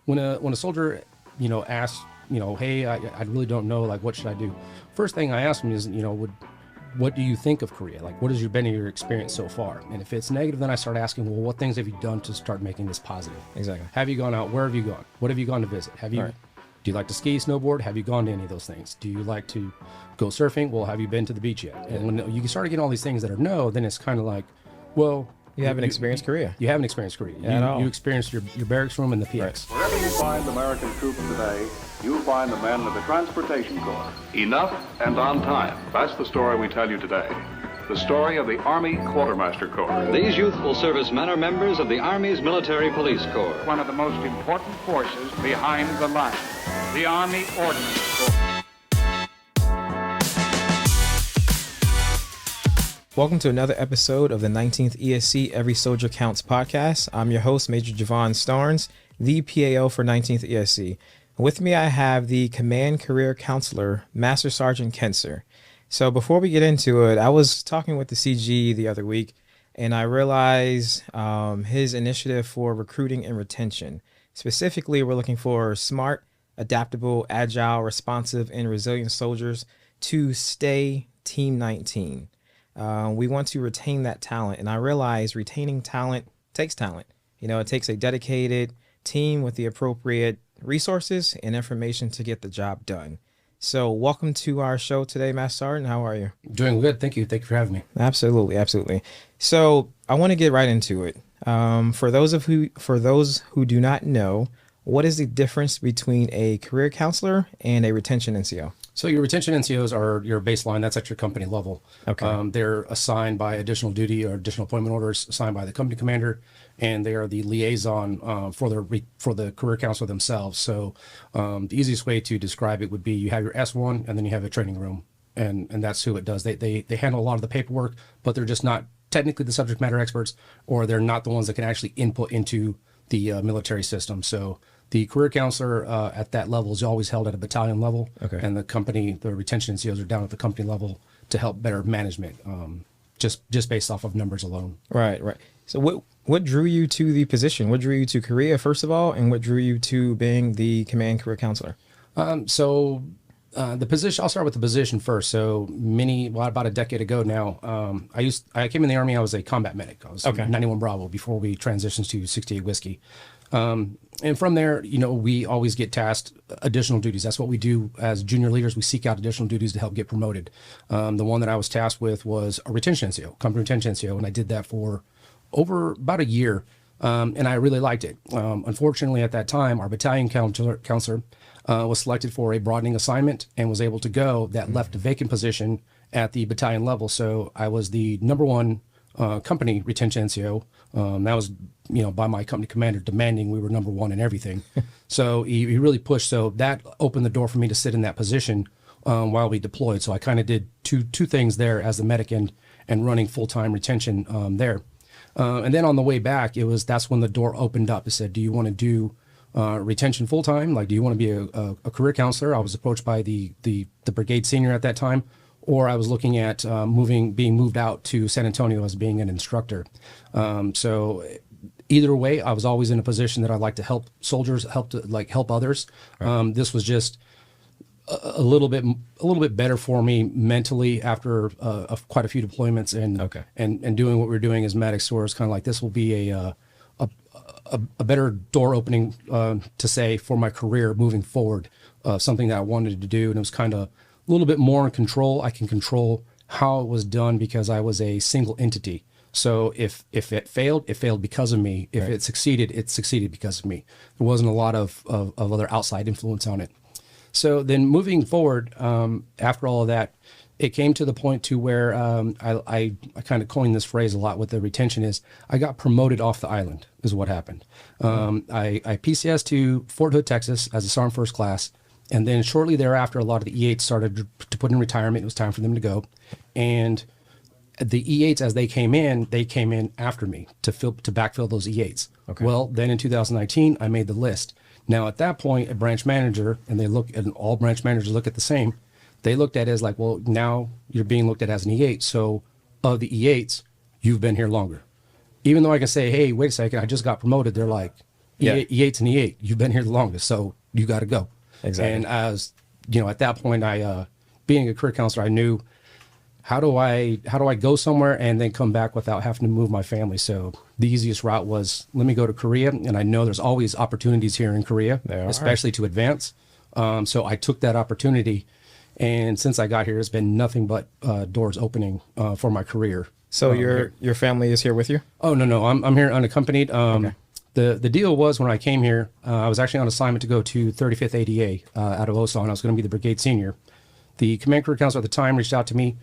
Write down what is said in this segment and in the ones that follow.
when a soldier, asks, hey, I really don't know, like, what should I do? First thing I ask them is, what do you think of Korea? Like, what has been your experience so far? And if it's negative, then I start asking, well, what things have you done to start making this positive? Exactly. Have you gone out? Where have you gone? What have you gone to visit? Do you like to ski, snowboard? Have you gone to any of those things? Do you like to go surfing? Well, have you been to the beach yet? And when you start getting all these things that are no, then it's kind of like, well, you haven't experienced Korea. You haven't experienced Korea. At all. You experienced your barracks room and the PX. Right. Wherever you find American troops today, you'll find the men of the Transportation Corps. Enough and on time. That's the story we tell you today. The story of the Army Quartermaster Corps. These youthful servicemen are members of the Army's Military Police Corps. One of the most important forces behind the line, the Army Ordnance Corps. Welcome to another episode of the 19th ESC Every Soldier Counts podcast. I'm your host, Major Javon Starnes, the PAO for 19th ESC. With me, I have the Command Career Counselor, Master Sergeant Kenser. So before we get into it, I was talking with the CG the other week, and I realized his initiative for recruiting and retention. Specifically, we're looking for smart, adaptable, agile, responsive, and resilient soldiers to stay Team 19. We want to retain that talent, and I realize retaining talent takes talent. It takes a dedicated team with the appropriate resources and information to get the job done. So welcome to our show today, Master Sergeant. How are you? Doing good. Thank you. Thank you for having me. Absolutely. So I want to get right into it. For those who do not know, what is the difference between a career counselor and a retention NCO? So your retention NCOs are your baseline. That's at your company level. Okay. They're assigned by additional duty or additional appointment orders assigned by the company commander, and they are the liaison for the career counselor themselves. So the easiest way to describe it would be you have your S1, and then you have a training room, and that's who it does. They handle a lot of the paperwork, but they're just not technically the subject matter experts, or they're not the ones that can actually input into the military system. So the career counselor at that level is always held at a battalion level, okay. And the retention NCOs are down at the company level to help better management, just based off of numbers alone. Right. So what drew you to the position? What drew you to Korea, first of all, and what drew you to being the command career counselor? The position, I'll start with the position first. So about a decade ago now, I came in the Army, I was a combat medic. I was 91 Bravo before we transitioned to 68 Whiskey. And from there, we always get tasked additional duties. That's what we do as junior leaders. We seek out additional duties to help get promoted. The one that I was tasked with was a retention NCO, company retention NCO, and I did that for over about a year, and I really liked it. Unfortunately, at that time, our battalion counselor was selected for a broadening assignment and was able to go. That left a vacant position at the battalion level. So I was the number one company retention NCO. That was, by my company commander demanding we were number one in everything. So he really pushed. So that opened the door for me to sit in that position while we deployed. So I kind of did two things there as the medic and running full-time retention there. And then on the way back, that's when the door opened up. It said, do you want to do retention full-time? Like, do you want to be a career counselor? I was approached by the brigade senior at that time, or I was looking at being moved out to San Antonio as being an instructor. So either way, I was always in a position that I'd like to help soldiers, help others. Right. This was just a little bit better for me mentally after quite a few deployments and doing what we're doing as medics. So it's kind of like this will be a better door opening to say for my career moving forward, something that I wanted to do, and it was kind of a little bit more in control. I can control how it was done because I was a single entity. So if it failed because of me. If it succeeded because of me. There wasn't a lot of other outside influence on it. So then moving forward, after all of that, it came to the point to where I kind of coined this phrase a lot with the retention is I got promoted off the island is what happened. I PCS to Fort Hood, Texas as a Sergeant First Class. And then shortly thereafter, a lot of the E8s started to put in retirement. It was time for them to go. And the E8s, as they came in after me to backfill those E8s. Okay. Well, then in 2019, I made the list. Now, at that point, a branch manager, and all branch managers look at the same, they looked at it as like, well, now you're being looked at as an E8. So of the E8s, you've been here longer. Even though I can say, hey, wait a second, I just got promoted. They're like, E8's an E8. You've been here the longest, so you got to go. Exactly. And as at that point, being a career counselor, I knew how do I go somewhere and then come back without having to move my family. So the easiest route was, let me go to Korea, and I know there's always opportunities here in Korea, especially to advance. So I took that opportunity, and since I got here, it's been nothing but doors opening for my career. So your family is here with you? Oh no, I'm here unaccompanied. Okay. The deal was, when I came here, I was actually on assignment to go to 35th ADA out of Osaw, and I was going to be the brigade senior. The command career counselor at the time reached out to me,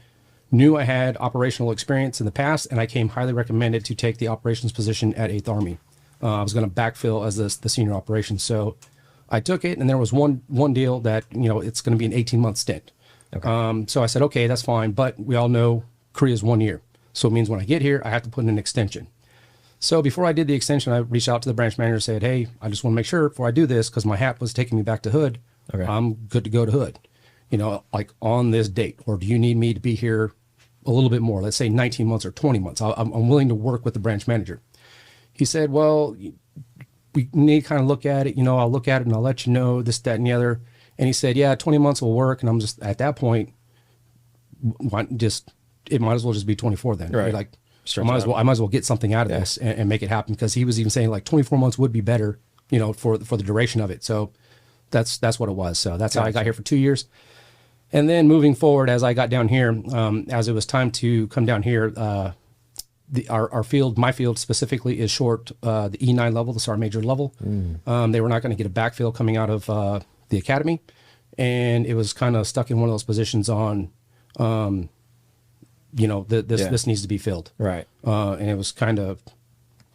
knew I had operational experience in the past, and I came highly recommended to take the operations position at 8th Army. I was going to backfill as the senior operations. So I took it, and there was one deal that, it's going to be an 18-month stint. Okay. So I said, okay, that's fine, but we all know Korea's 1 year. So it means when I get here, I have to put in an extension. So before I did the extension, I reached out to the branch manager and said, hey, I just want to make sure before I do this, because my hat was taking me back to Hood, I'm good to go to Hood, like on this date, or do you need me to be here a little bit more, let's say 19 months or 20 months. I'm willing to work with the branch manager. He said, well, we need to kind of look at it. I'll look at it and I'll let you know this, that, and the other. And he said, yeah, 20 months will work. And I'm just, at that point, it might as well just be 24 then. Right. Like, I might as well get something out of this and make it happen, because he was even saying like 24 months would be better, for the duration of it. So that's what it was. So that's how I got here for 2 years. And then moving forward, as I got down here, as it was time to come down here, our field, my field specifically, is short the E9 level, the Sergeant Major level. They were not going to get a backfill coming out of the academy, and it was kind of stuck in one of those positions on, this needs to be filled. Right. And it was kind of,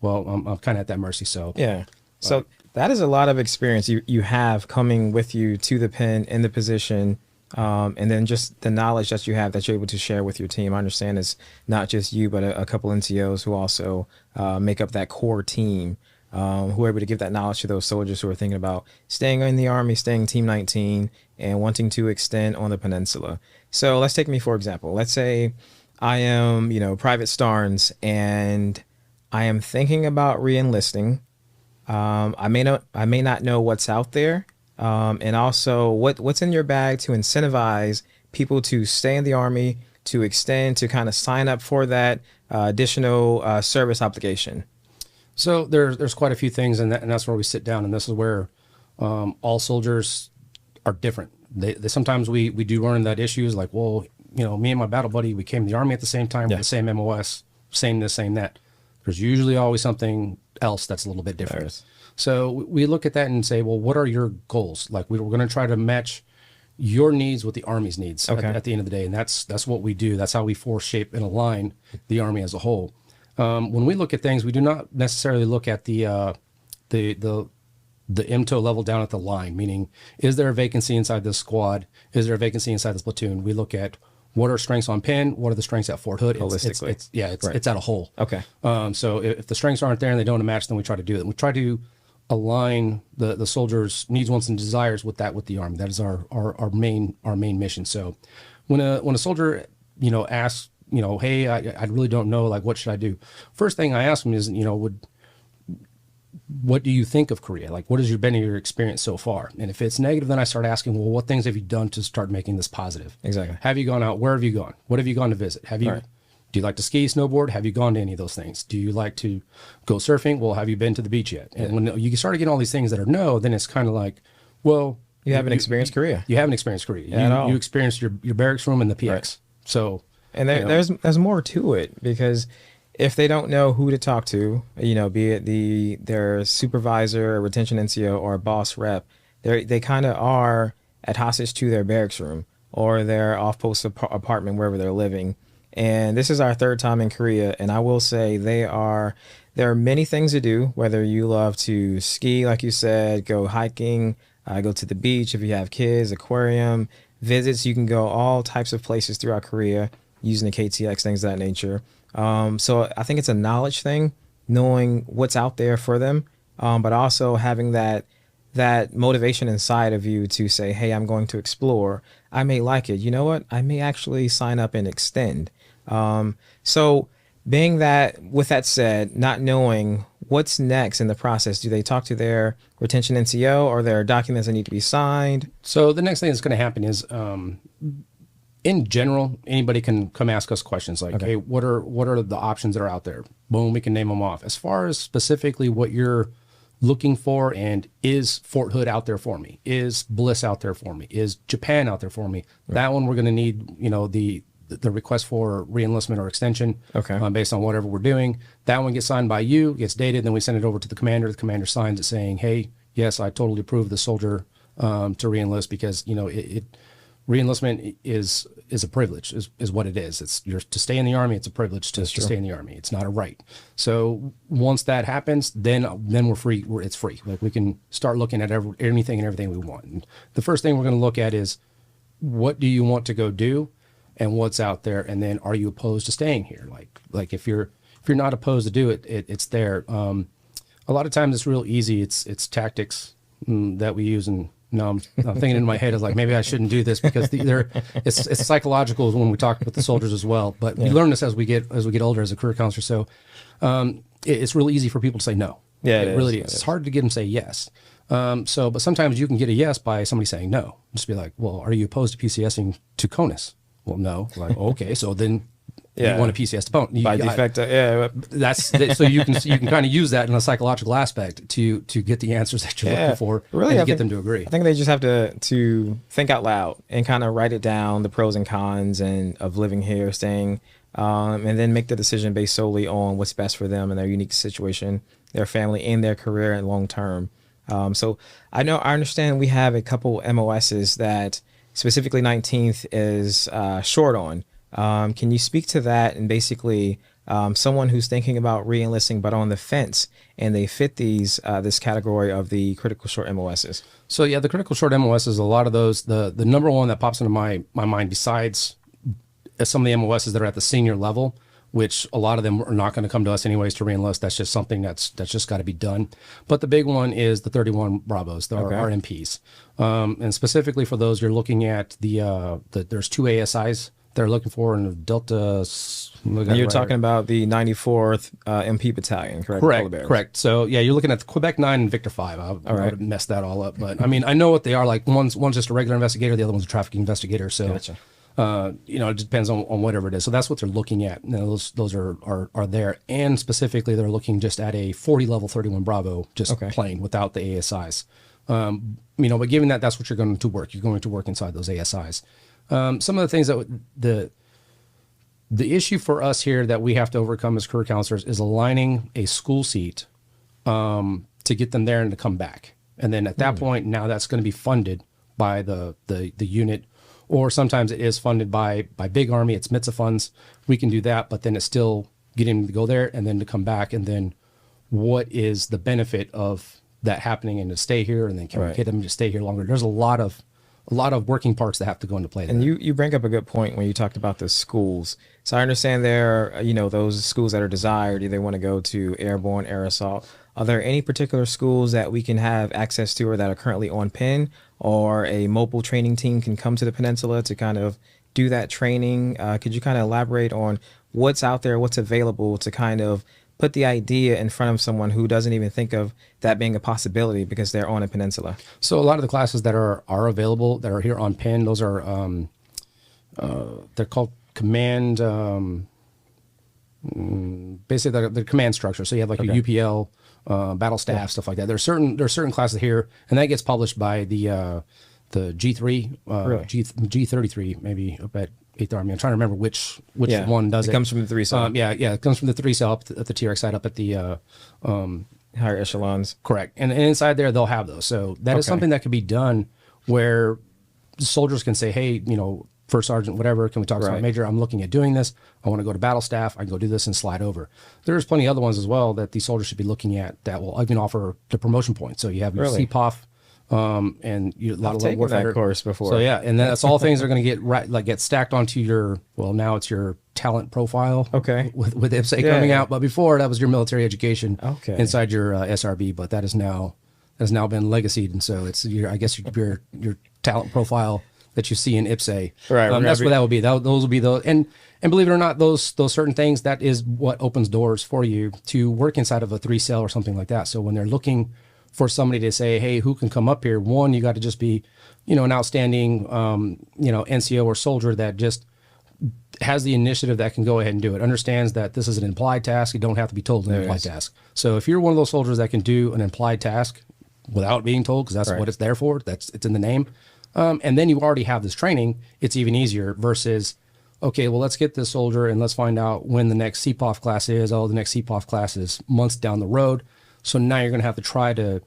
I'm kind of at that mercy. So yeah. So that is a lot of experience you have coming with you to the pen in the position. And then just the knowledge that you have that you're able to share with your team. I understand it's not just you, but a couple NCOs who also make up that core team, who are able to give that knowledge to those soldiers who are thinking about staying in the Army, staying Team 19, and wanting to extend on the peninsula. So let's take me for example. Let's say I am, Private Starnes, and I am thinking about re-enlisting. I may not know what's out there. And also what's in your bag to incentivize people to stay in the Army, to extend, to kind of sign up for that additional service obligation? So there's quite a few things, and that's where we sit down, and this is where all soldiers are different. They sometimes we do run into that issues like, well, me and my battle buddy, we came to the Army at the same time, with the same MOS, same this, same that. There's usually always something else that's a little bit different. So we look at that and say, well, what are your goals? Like, we're going to try to match your needs with the Army's needs at the end of the day. And that's what we do. That's how we force, shape, and align the Army as a whole. When we look at things, we do not necessarily look at the MTO level down at the line, meaning, is there a vacancy inside this squad? Is there a vacancy inside this platoon? We look at what are strengths on pen, what are the strengths at Fort Hood. Holistically. It's at a whole. Okay. So if the strengths aren't there and they don't match, then we try to do it. We try to align the soldiers' needs, wants, and desires with the Army. That is our main mission. So when a soldier asks, hey, I really don't know, like, what should I do? First thing I ask them is, what do you think of Korea? Like, what has been your experience so far? And if it's negative, then I start asking, well, what things have you done to start making this positive? Exactly. Have you gone out? Where have you gone? What have you gone to visit? Do you like to ski, snowboard? Have you gone to any of those things? Do you like to go surfing? Well, have you been to the beach yet? And when you start getting all these things that are no, then it's kind of like, well, you haven't experienced Korea. You haven't experienced Korea. You experienced your barracks room and the PX. Right. So, and there's more to it, because if they don't know who to talk to, be it their supervisor, a retention NCO, or a boss rep, they kind of are at hostage to their barracks room or their off-post apartment, wherever they're living. And this is our third time in Korea, and I will say there are many things to do, whether you love to ski, like you said, go hiking, go to the beach if you have kids, aquarium, visits. You can go all types of places throughout Korea using the KTX, things of that nature. So I think it's a knowledge thing, knowing what's out there for them, but also having that motivation inside of you to say, hey, I'm going to explore. I may like it. You know what? I may actually sign up and extend. So being that, with that said, not knowing what's next in the process? Do they talk to their retention NCO, or there are documents that need to be signed? So the next thing that's going to happen is, in general, anybody can come ask us questions like, hey, what are the options that are out there? Boom, we can name them off. As far as specifically what you're looking for, and is Fort Hood out there for me? Is Bliss out there for me? Is Japan out there for me? Right. That one we're going to need, the request for reenlistment or extension, based on whatever we're doing. That one gets signed by you, gets dated, then we send it over to the commander. The commander signs it saying, hey, yes, I totally approve the soldier to reenlist, because reenlistment is a privilege, is what it is. It's to stay in the Army. It's a privilege to stay in the Army. It's not a right. So once that happens, then we're free. It's free. Like, we can start looking at anything and everything we want. And the first thing we're going to look at is, what do you want to go do, and what's out there, and then are you opposed to staying here? Like if you're not opposed to do it, it's there. A lot of times it's real easy. It's tactics that we use, and I'm thinking in my head is like, maybe I shouldn't do this, because it's psychological when we talk with the soldiers as well. But we learn this as we get older as a career counselor. So it's really easy for people to say no. Yeah, it really is. It's hard to get them to say yes. But sometimes you can get a yes by somebody saying no. Just be like, well, are you opposed to PCSing to CONUS? Well, no. Like, okay, so then you want to PCS to PONUS. By defect, so you can kind of use that in a psychological aspect to get the answers that you're looking for, really, and get them to agree. I think they just have to think out loud and kind of write it down, the pros and cons of living here, staying, and then make the decision based solely on what's best for them and their unique situation, their family, and their career and long term. So I understand we have a couple MOSs that specifically 19th is short on. Can you speak to that, and basically someone who's thinking about re-enlisting but on the fence, and they fit this category of the critical short MOSs? So yeah, the critical short MOSs, a lot of those, the number one that pops into my mind, besides some of the MOSs that are at the senior level, which a lot of them are not going to come to us anyways to re-enlist. That's just something that's just got to be done. But the big one is the 31 Bravos, our RMPs. And specifically for those, you're looking at there's two ASIs they're looking for in the Delta. And you're talking about the 94th MP Battalion, correct? Correct. So yeah, you're looking at the Quebec 9 and Victor 5. I would mess that all up. But I mean, I know what they are. Like, one's just a regular investigator, the other one's a trafficking investigator. So gotcha. It just depends on whatever it is. So that's what they're looking at. Those are there. And specifically, they're looking just at a 40 level 31 Bravo, just plain, without the ASIs. But given that's what you're going to work. You're going to work inside those ASIs. Some of the things that the issue for us here that we have to overcome as career counselors is aligning a school seat to get them there and to come back. And then at that point, now that's going to be funded by the unit. Or sometimes it is funded by Big Army. It's MITSA funds. We can do that, but then it's still getting them to go there and then to come back. And then what is the benefit of that happening and to stay here? And then can we get them to stay here longer? There's a lot of working parts that have to go into play there. And you bring up a good point when you talked about the schools. So I understand there are, those schools that are desired, they want to go to airborne, air assault. Are there any particular schools that we can have access to or that are currently on PEN, or a mobile training team can come to the peninsula to kind of do that training? Could you kind of elaborate on what's out there, what's available to kind of put the idea in front of someone who doesn't even think of that being a possibility because they're on a peninsula? So a lot of the classes that are available that are here on PEN, those are they're called command. Basically, they're command structure. So you have like a UPL, battle staff, stuff like that. There's certain classes here, and that gets published by the G3, G33, maybe up at 8th Army. I'm trying to remember which one does it. It comes from the 3 cell. It comes from the 3 cell up at the TRX side, up at the higher echelons. Correct. And inside there, they'll have those. So that is something that could be done where soldiers can say, hey, First Sergeant, whatever, can we talk to Sergeant Major? I'm looking at doing this. I want to go to battle staff. I can go do this and slide over. There's plenty of other ones as well that these soldiers should be looking at that will even offer the promotion points. So you have your CPOF, and a lot of taken that course before. So yeah, and that's all things that are going to get stacked onto your, now it's your talent profile. Okay. With IPSA coming out, but before that was your military education inside your SRB, but that has now been legacied, and so it's your talent profile that you see in IPSA. Right. That's what that would be. Those would be those. And believe it or not, those certain things, that is what opens doors for you to work inside of a 3-cell or something like that. So when they're looking for somebody to say, hey, who can come up here? One, you got to just be, an outstanding, NCO or soldier that just has the initiative that can go ahead and do it, understands that this is an implied task. You don't have to be told an implied task. So if you're one of those soldiers that can do an implied task without being told, because that's what it's there for, it's in the name, and then you already have this training, it's even easier versus, okay, well, let's get this soldier and let's find out when the next CPOF class is. Oh, the next CPOF class is months down the road. So now you're going to have to try to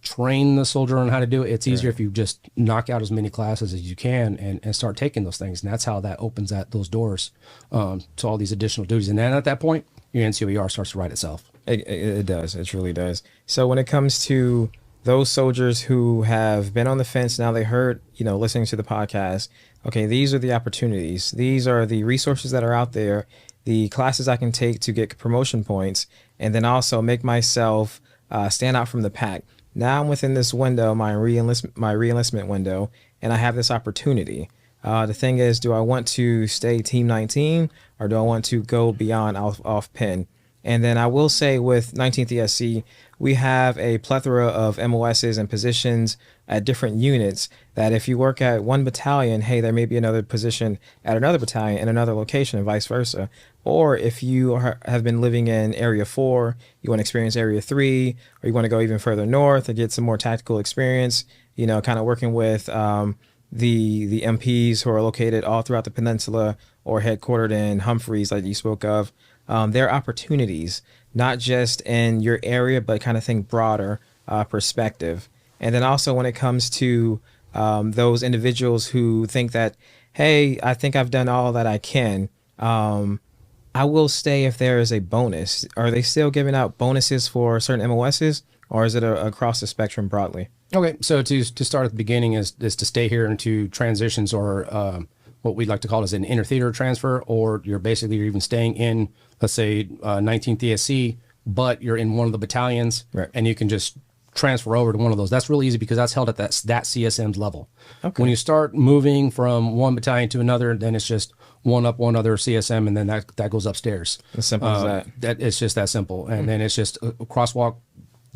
train the soldier on how to do it. It's easier if you just knock out as many classes as you can and start taking those things. And that's how that opens those doors to all these additional duties. And then at that point, your NCOER starts to write itself. It does. It truly does. So when it comes to those soldiers who have been on the fence, now they heard, listening to the podcast, okay, these are the opportunities. These are the resources that are out there, the classes I can take to get promotion points, and then also make myself stand out from the pack. Now I'm within this window, my re-enlistment window, and I have this opportunity. The thing is, do I want to stay Team 19 or do I want to go beyond off pin? And then I will say with 19th ESC, we have a plethora of MOSs and positions at different units that if you work at one battalion, hey, there may be another position at another battalion in another location and vice versa. Or if you have been living in Area 4, you want to experience Area 3, or you want to go even further north and get some more tactical experience, kind of working with the MPs who are located all throughout the peninsula or headquartered in Humphreys, like you spoke of. There are opportunities, not just in your area, but kind of think broader perspective. And then also when it comes to those individuals who think that, hey, I think I've done all that I can, I will stay if there is a bonus. Are they still giving out bonuses for certain MOSs, or is it across the spectrum broadly? Okay, so to start at the beginning is to stay here into transitions or what we'd like to call as an inter-theater transfer, or you're even staying in, let's say, 19th ESC, but you're in one of the battalions, and you can just transfer over to one of those. That's really easy because that's held at that CSM's level. Okay. When you start moving from one battalion to another, then it's just one up, one other CSM, and then that goes upstairs. As simple as that. It's just that simple. And then it's just a crosswalk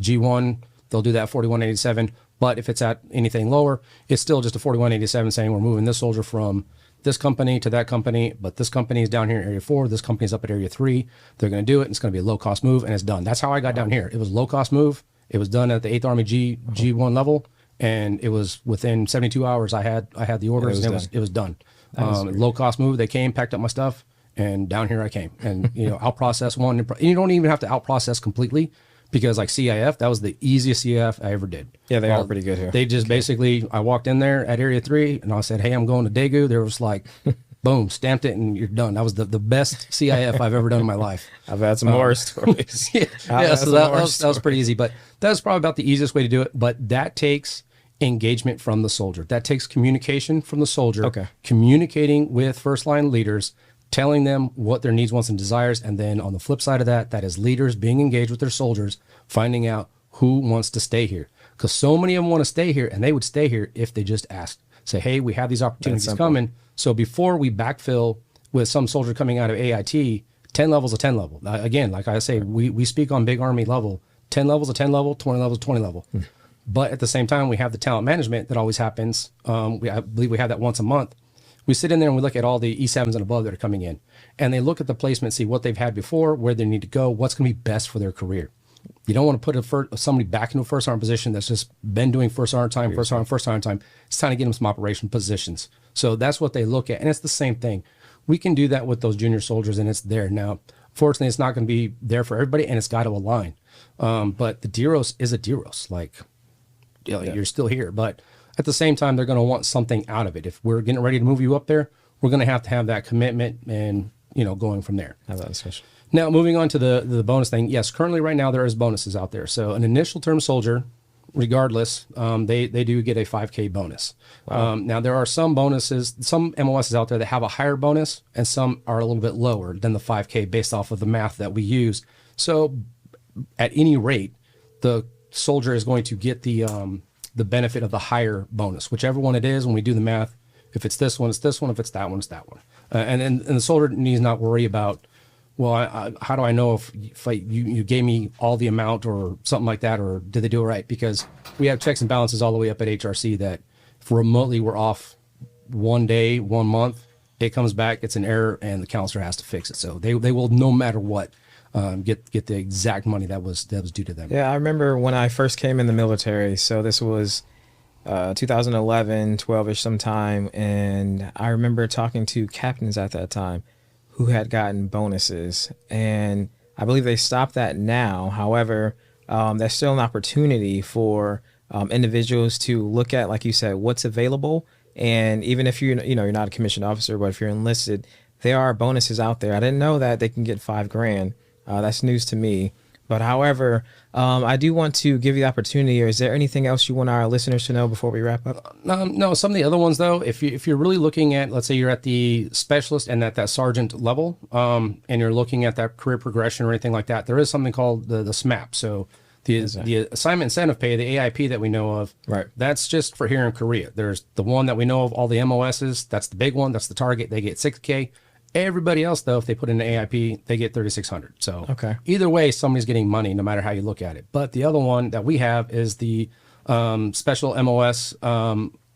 G1. They'll do that 4187. But if it's at anything lower, it's still just a 4187 saying we're moving this soldier from this company to that company, but this company is down here in Area 4. This company's up at Area 3. They're going to do it, and it's going to be a low-cost move, and it's done. That's how I got down here. It was a low-cost move. It was done at the 8th Army G1 level, and it was within 72 hours. I had the orders, and it was done. Low-cost move. They came, packed up my stuff, and down here I came. And I'll process one. And you don't even have to out-process completely. Because like CIF, that was the easiest CIF I ever did. Yeah, they are pretty good here. They just basically, I walked in there at Area 3 and I said, hey, I'm going to Daegu. There was like, boom, stamped it and you're done. That was the best CIF I've ever done in my life. I've had some horror stories. So that was pretty easy. But that was probably about the easiest way to do it. But that takes engagement from the soldier. That takes communication from the soldier. Okay. Communicating with first line leaders, telling them what their needs, wants, and desires. And then on the flip side of that, that is leaders being engaged with their soldiers, finding out who wants to stay here. Because so many of them want to stay here, and they would stay here if they just asked. Say, hey, we have these opportunities coming. So before we backfill with some soldier coming out of AIT, 10 levels of 10 level. Again, like I say, we speak on big Army level, 10 levels of 10 level, 20 levels of 20 level. But at the same time, we have the talent management that always happens. I believe we have that once a month. We sit in there and we look at all the E7s and above that are coming in. And they look at the placement, see what they've had before, where they need to go, what's going to be best for their career. You don't want to put somebody back into a first sergeant position that's just been doing first sergeant time. It's time to get them some operational positions. So that's what they look at. And it's the same thing. We can do that with those junior soldiers, and it's there. Now, fortunately, it's not going to be there for everybody, and it's got to align. But the DEROS is a DEROS. You're still here. But at the same time, they're going to want something out of it. If we're getting ready to move you up there, we're going to have that commitment and, going from there. Have that discussion. Now, moving on to the bonus thing. Yes, currently right now there is bonuses out there. So an initial term soldier, regardless, they do get a 5K bonus. Wow. Now, there are some bonuses, some MOSs out there that have a higher bonus, and some are a little bit lower than the 5K based off of the math that we use. So at any rate, the soldier is going to get the benefit of the higher bonus, whichever one it is. When we do the math, If it's this one, it's this one. If it's that one, it's that one. And the soldier needs not worry about, well, how do I know if you gave me all the amount or something like that, or did they do it right? Because we have checks and balances all the way up at HRC that if remotely we're off 1 day, 1 month, it comes back, it's an error, and the counselor has to fix it. So they will, no matter what, get the exact money that was due to them. Yeah, I remember when I first came in the military. So this was 2011, 12-ish sometime, and I remember talking to captains at that time who had gotten bonuses, and I believe they stopped that now. However, there's still an opportunity for individuals to look at, like you said, what's available. And even if you're not a commissioned officer, but if you're enlisted, there are bonuses out there. I didn't know that they can get $5,000. That's news to me. But however, I do want to give you the opportunity. Or is there anything else you want our listeners to know before we wrap up? No, some of the other ones though, if you're really looking at, let's say you're at the specialist and at that sergeant level, and you're looking at that career progression or anything like that, there is something called the SMAP. So the assignment incentive pay, the AIP that we know of, right? That's just for here in Korea. There's the one that we know of, all the MOSs. That's the big one. That's the target. They get $6,000. Everybody else, though, if they put in an AIP, they get $3,600. So either way, somebody's getting money, no matter how you look at it. But the other one that we have is the special MOS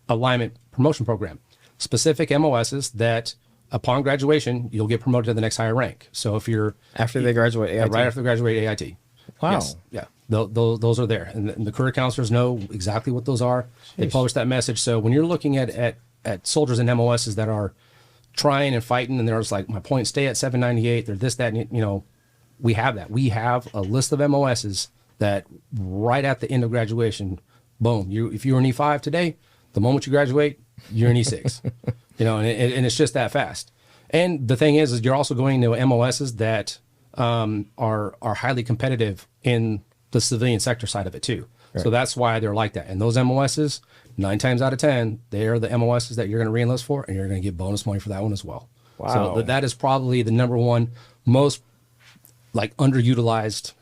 alignment promotion program. Specific MOSs that upon graduation, you'll get promoted to the next higher rank. So if you're... After they graduate AIT? Right after they graduate AIT. Wow. Yes. Yeah. Those are there. And the career counselors know exactly what those are. Jeez. They publish that message. So when you're looking at soldiers and MOSs that are trying and fighting, and they're just like, my points stay at 798, they're this, that, and, we have that. We have a list of MOSs that right at the end of graduation, boom, if you're an E5 today, the moment you graduate, you're an E6. And it's just that fast. And the thing is you're also going to MOSs that are highly competitive in the civilian sector side of it too. Right. So that's why they're like that. And those MOSs, 9 times out of 10, they are the MOSs that you're going to reenlist for, and you're going to get bonus money for that one as well. Wow. So that is probably the number one most underutilized.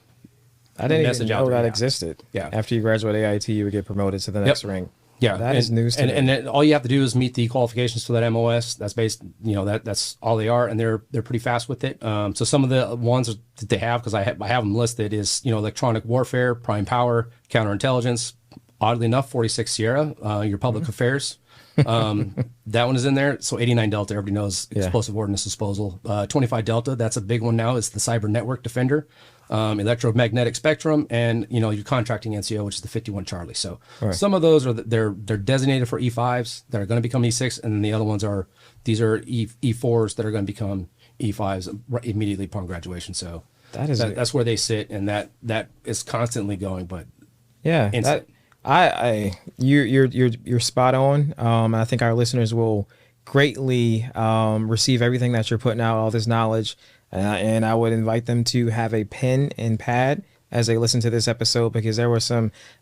I didn't even know that existed. Yeah. After you graduate AIT, you would get promoted to the next rank. Yeah, that is news to me. And all you have to do is meet the qualifications for that MOS. That's based, that's all they are, and they're pretty fast with it. So some of the ones that they have, because I have them listed, is electronic warfare, prime power, counterintelligence. Oddly enough, 46 Sierra, your public affairs. That one is in there. So 89 Delta, everybody knows explosive ordnance disposal. 25 Delta, that's a big one now. It's the cyber network defender. Electromagnetic spectrum, and your contracting NCO, which is the 51 Charlie. So some of those they're designated for E5s that are going to become E6, and then the other ones are E4s that are going to become E5s immediately upon graduation. So that's where they sit, and that is constantly going. But you're spot on. I think our listeners will greatly receive everything that you're putting out, all this knowledge. And I would invite them to have a pen and pad as they listen to this episode, because there were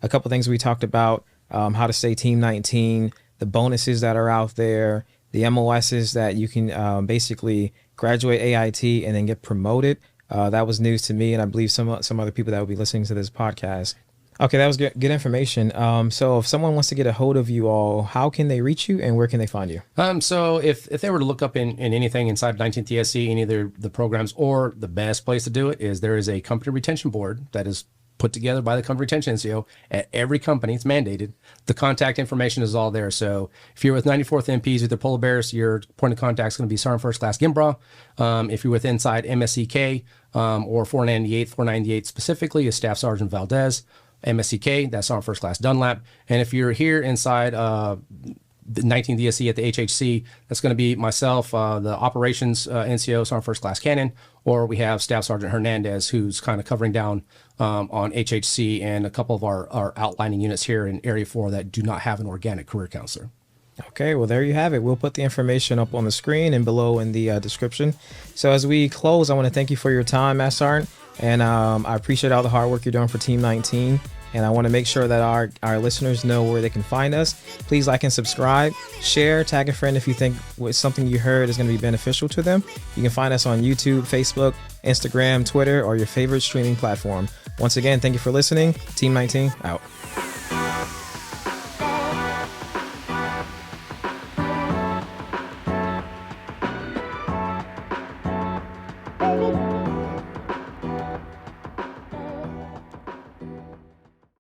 a couple things we talked about, how to stay Team 19, the bonuses that are out there, the MOSs that you can basically graduate AIT and then get promoted. That was news to me, and I believe some other people that will be listening to this podcast. Okay, that was good information. So if someone wants to get a hold of you all, how can they reach you and where can they find you? So if they were to look up in anything inside 19th ESC, any of the programs, or the best place to do it is there is a company retention board that is put together by the company retention NCO at every company. It's mandated. The contact information is all there. So if you're with 94th MPs with the Polar Bears, your point of contact is going to be Sergeant First Class Gimbra. If you're with inside MSCK or 498 specifically, is Staff Sergeant Valdez. MSCK, that's Sergeant First Class Dunlap. And if you're here inside the 19th ESC at the HHC, that's going to be myself, the operations NCO, Sergeant First Class Cannon, or we have Staff Sergeant Hernandez, who's kind of covering down on HHC and a couple of our outlining units here in Area 4 that do not have an organic career counselor. Okay, well, there you have it. We'll put the information up on the screen and below in the description. So as we close, I want to thank you for your time, Master Sergeant. And I appreciate all the hard work you're doing for Team 19. And I want to make sure that our listeners know where they can find us. Please like and subscribe, share, tag a friend if you think something you heard is going to be beneficial to them. You can find us on YouTube, Facebook, Instagram, Twitter, or your favorite streaming platform. Once again, thank you for listening. Team 19 out.